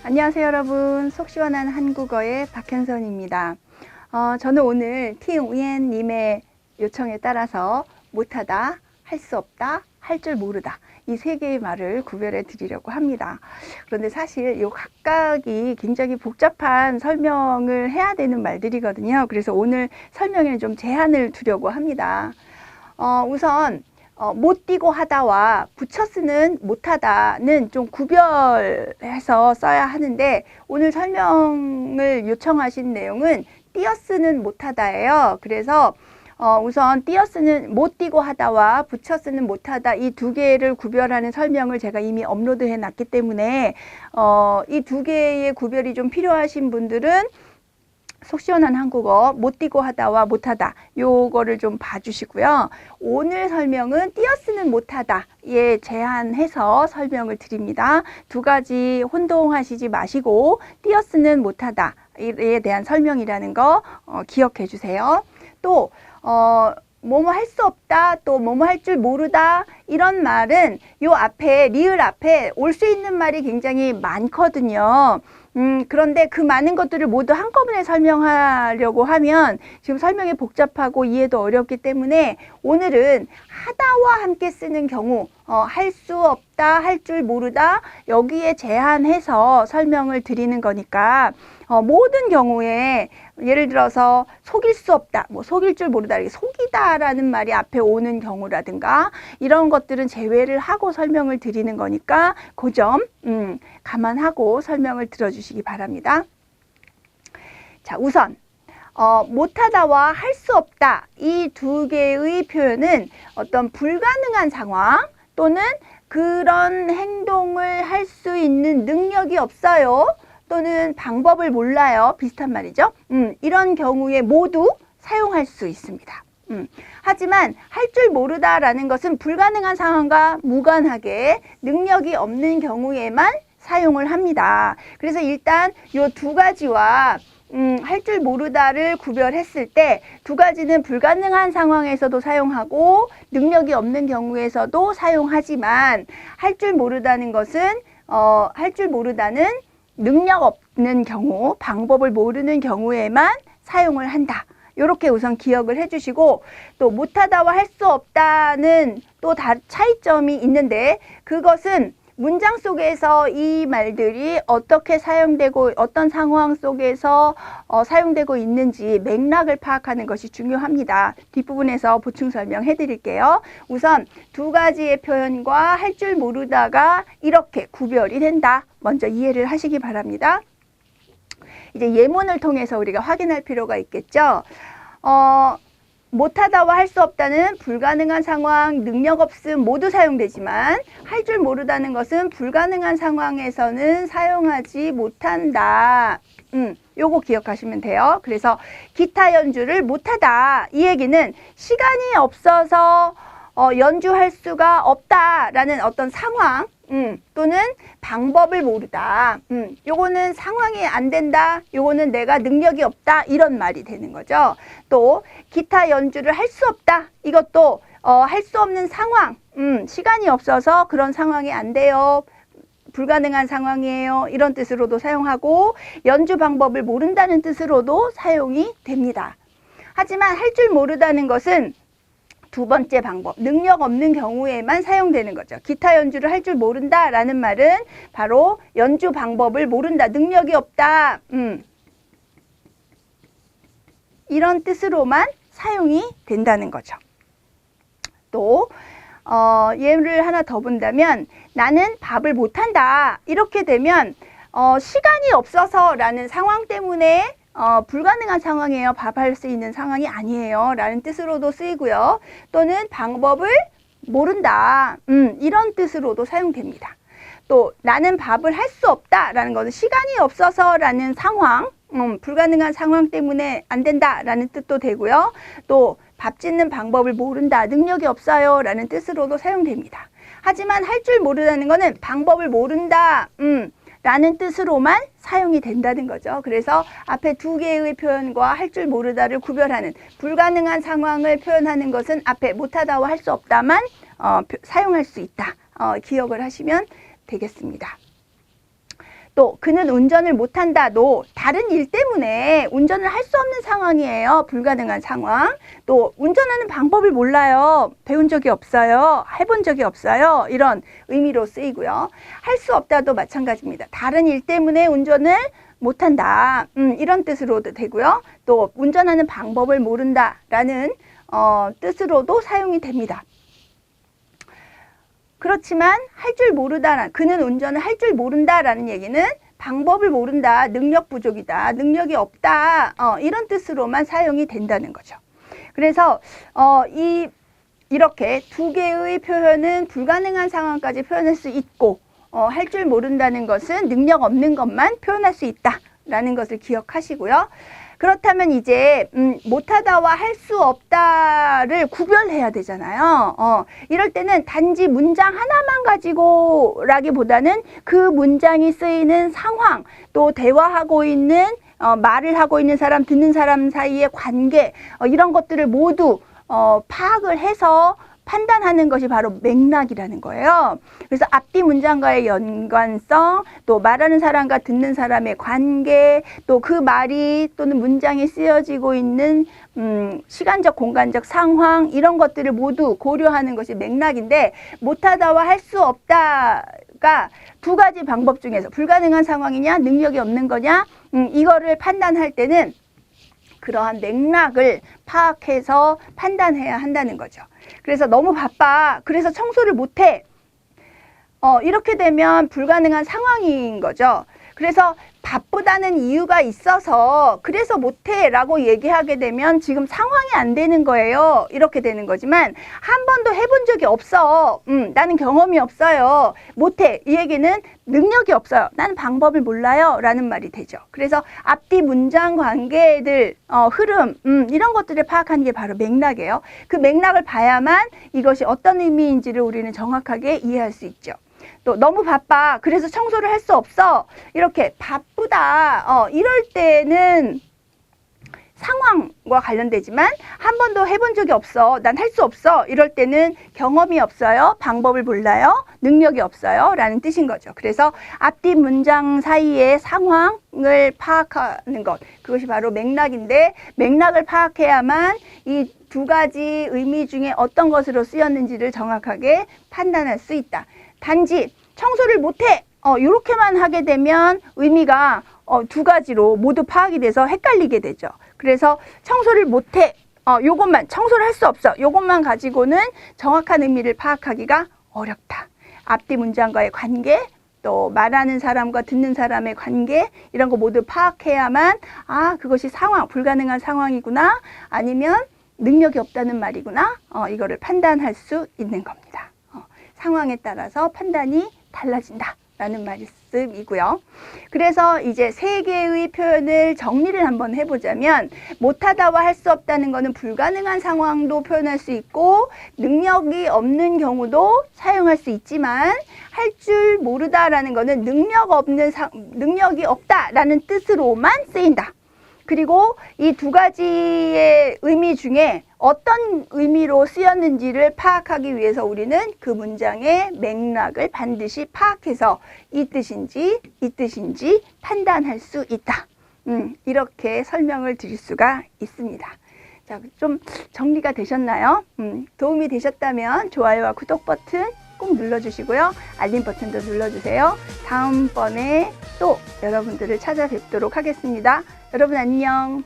안녕하세요 여러분, 속 시원한 한국어의 박현선입니다. 저는 오늘 팅우옌님의 요청에 따라서 못하다, 할 수 없다, 할 줄 모르다 이 세 개의 말을 구별해 드리려고 합니다. 그런데 사실 이 각각이 굉장히 복잡한 설명을 해야 되는 말들이거든요. 그래서 오늘 설명에는 좀 제한을 두려고 합니다. 우선 못 뛰고 하다와 붙여 쓰는 못하다는 좀 구별해서 써야 하는데, 오늘 설명을 요청하신 내용은 띄어 쓰는 못하다예요. 그래서 우선 띄어 쓰는 못 뛰고 하다와 붙여 쓰는 못하다 이 두 개를 구별하는 설명을 제가 이미 업로드해 놨기 때문에 이 두 개의 구별이 좀 필요하신 분들은 속 시원한 한국어 못 뛰고 하다와 못하다 요거를 좀 봐주시고요. 오늘 설명은 띄어 쓰는 못하다에 제한해서 설명을 드립니다. 두 가지 혼동하시지 마시고 띄어 쓰는 못하다에 대한 설명이라는 거 기억해 주세요. 또 뭐뭐 할 수 없다, 또 뭐뭐 할 줄 모르다 이런 말은 요 앞에 리을 앞에 올 수 있는 말이 굉장히 많거든요. 그런데 그 많은 것들을 모두 한꺼번에 설명하려고 하면 지금 설명이 복잡하고 이해도 어렵기 때문에 오늘은 하다와 함께 쓰는 경우, 할 수 없다, 할 줄 모르다 여기에 제한해서 설명을 드리는 거니까 모든 경우에 예를 들어서 속일 수 없다, 뭐 속일 줄 모르다, 속이다라는 말이 앞에 오는 경우라든가 이런 것들은 제외를 하고 설명을 드리는 거니까 그 점 감안하고 설명을 들어주시기 바랍니다. 자, 우선 못하다와 할 수 없다 이 두 개의 표현은 어떤 불가능한 상황 또는 그런 행동을 할 수 있는 능력이 없어요 또는 방법을 몰라요, 비슷한 말이죠. 이런 경우에 모두 사용할 수 있습니다. 하지만 할 줄 모르다라는 것은 불가능한 상황과 무관하게 능력이 없는 경우에만 사용을 합니다. 그래서 일단 이 두 가지와 할 줄 모르다를 구별했을 때 두 가지는 불가능한 상황에서도 사용하고 능력이 없는 경우에서도 사용하지만 할 줄 모르다는 것은 할 줄 모르다는 능력 없는 경우, 방법을 모르는 경우에만 사용을 한다. 이렇게 우선 기억을 해주시고, 또 못하다와 할 수 없다는 또 차이점이 있는데 그것은 문장 속에서 이 말들이 어떻게 사용되고 어떤 상황 속에서 사용되고 있는지 맥락을 파악하는 것이 중요합니다. 뒷부분에서 보충 설명해 드릴게요. 우선 두 가지의 표현과 할 줄 모르다가 이렇게 구별이 된다. 먼저 이해를 하시기 바랍니다. 이제 예문을 통해서 우리가 확인할 필요가 있겠죠. 못하다와 할 수 없다는 불가능한 상황, 능력 없음 모두 사용되지만 할 줄 모르다는 것은 불가능한 상황에서는 사용하지 못한다. 요거 기억하시면 돼요. 그래서 기타 연주를 못하다 이 얘기는 시간이 없어서 연주할 수가 없다라는 어떤 상황 또는 방법을 모르다. 요거는 상황이 안 된다. 요거는 내가 능력이 없다. 이런 말이 되는 거죠. 또 기타 연주를 할 수 없다. 이것도 할 수 없는 상황. 시간이 없어서 그런 상황이 안 돼요. 불가능한 상황이에요. 이런 뜻으로도 사용하고 연주 방법을 모른다는 뜻으로도 사용이 됩니다. 하지만 할 줄 모르다는 것은 두 번째 방법, 능력 없는 경우에만 사용되는 거죠. 기타 연주를 할 줄 모른다 라는 말은 바로 연주 방법을 모른다, 능력이 없다 이런 뜻으로만 사용이 된다는 거죠. 또 예를 하나 더 본다면 나는 밥을 못한다 이렇게 되면 시간이 없어서 라는 상황 때문에 불가능한 상황이에요. 밥할 수 있는 상황이 아니에요. 라는 뜻으로도 쓰이고요. 또는 방법을 모른다. 이런 뜻으로도 사용됩니다. 또 나는 밥을 할 수 없다. 라는 것은 시간이 없어서 라는 상황, 불가능한 상황 때문에 안 된다. 라는 뜻도 되고요. 또 밥 짓는 방법을 모른다. 능력이 없어요. 라는 뜻으로도 사용됩니다. 하지만 할 줄 모르다는 것은 방법을 모른다. 라는 뜻으로만 사용이 된다는 거죠. 그래서 앞에 두 개의 표현과 할 줄 모르다를 구별하는 불가능한 상황을 표현하는 것은 앞에 못하다와 할 수 없다만 사용할 수 있다. 기억을 하시면 되겠습니다. 또 그는 운전을 못한다도 다른 일 때문에 운전을 할 수 없는 상황이에요. 불가능한 상황. 또 운전하는 방법을 몰라요. 배운 적이 없어요. 해본 적이 없어요. 이런 의미로 쓰이고요. 할 수 없다도 마찬가지입니다. 다른 일 때문에 운전을 못한다. 이런 뜻으로도 되고요. 또 운전하는 방법을 모른다라는 뜻으로도 사용이 됩니다. 그렇지만 할 줄 모르다, 그는 운전을 할 줄 모른다라는 얘기는 방법을 모른다, 능력 부족이다, 능력이 없다, 이런 뜻으로만 사용이 된다는 거죠. 그래서 이렇게 두 개의 표현은 불가능한 상황까지 표현할 수 있고, 할 줄 모른다는 것은 능력 없는 것만 표현할 수 있다라는 것을 기억하시고요. 그렇다면 이제 못하다와 할 수 없다를 구별해야 되잖아요. 이럴 때는 단지 문장 하나만 가지고 라기보다는 그 문장이 쓰이는 상황, 또 대화하고 있는 말을 하고 있는 사람, 듣는 사람 사이의 관계, 이런 것들을 모두 파악을 해서 판단하는 것이 바로 맥락이라는 거예요. 그래서 앞뒤 문장과의 연관성, 또 말하는 사람과 듣는 사람의 관계, 또 그 말이 또는 문장이 쓰여지고 있는 시간적, 공간적 상황, 이런 것들을 모두 고려하는 것이 맥락인데, 못하다와 할 수 없다가 두 가지 방법 중에서 불가능한 상황이냐, 능력이 없는 거냐, 이거를 판단할 때는 그러한 맥락을 파악해서 판단해야 한다는 거죠. 그래서 너무 바빠, 그래서 청소를 못해, 이렇게 되면 불가능한 상황인 거죠. 그래서 바쁘다는 이유가 있어서 그래서 못해 라고 얘기하게 되면 지금 상황이 안 되는 거예요. 이렇게 되는 거지만 한 번도 해본 적이 없어. 나는 경험이 없어요. 못해. 이 얘기는 능력이 없어요. 나는 방법을 몰라요. 라는 말이 되죠. 그래서 앞뒤 문장 관계들, 흐름, 이런 것들을 파악하는 게 바로 맥락이에요. 그 맥락을 봐야만 이것이 어떤 의미인지를 우리는 정확하게 이해할 수 있죠. 또 너무 바빠, 그래서 청소를 할 수 없어, 이렇게 바쁘다, 이럴 때는 상황과 관련되지만 한 번도 해본 적이 없어, 난 할 수 없어, 이럴 때는 경험이 없어요, 방법을 몰라요, 능력이 없어요 라는 뜻인 거죠. 그래서 앞뒤 문장 사이의 상황을 파악하는 것, 그것이 바로 맥락인데, 맥락을 파악해야만 이 두 가지 의미 중에 어떤 것으로 쓰였는지를 정확하게 판단할 수 있다. 단지 청소를 못해, 이렇게만 하게 되면 의미가 두 가지로 모두 파악이 돼서 헷갈리게 되죠. 그래서 청소를 못해, 요것만, 청소를 할 수 없어, 요것만 가지고는 정확한 의미를 파악하기가 어렵다. 앞뒤 문장과의 관계, 또 말하는 사람과 듣는 사람의 관계, 이런 거 모두 파악해야만 그것이 상황, 불가능한 상황이구나, 아니면 능력이 없다는 말이구나, 이거를 판단할 수 있는 겁니다. 상황에 따라서 판단이 달라진다 라는 말씀이고요. 그래서 이제 세 개의 표현을 정리를 한번 해보자면, 못하다와 할 수 없다는 것은 불가능한 상황도 표현할 수 있고 능력이 없는 경우도 사용할 수 있지만, 할 줄 모르다라는 것은 능력이 없다라는 뜻으로만 쓰인다. 그리고 이 두 가지의 의미 중에 어떤 의미로 쓰였는지를 파악하기 위해서 우리는 그 문장의 맥락을 반드시 파악해서 이 뜻인지 판단할 수 있다. 이렇게 설명을 드릴 수가 있습니다. 자, 좀 정리가 되셨나요? 도움이 되셨다면 좋아요와 구독 버튼 꼭 눌러주시고요. 알림 버튼도 눌러주세요. 다음번에 또 여러분들을 찾아뵙도록 하겠습니다. 여러분 안녕.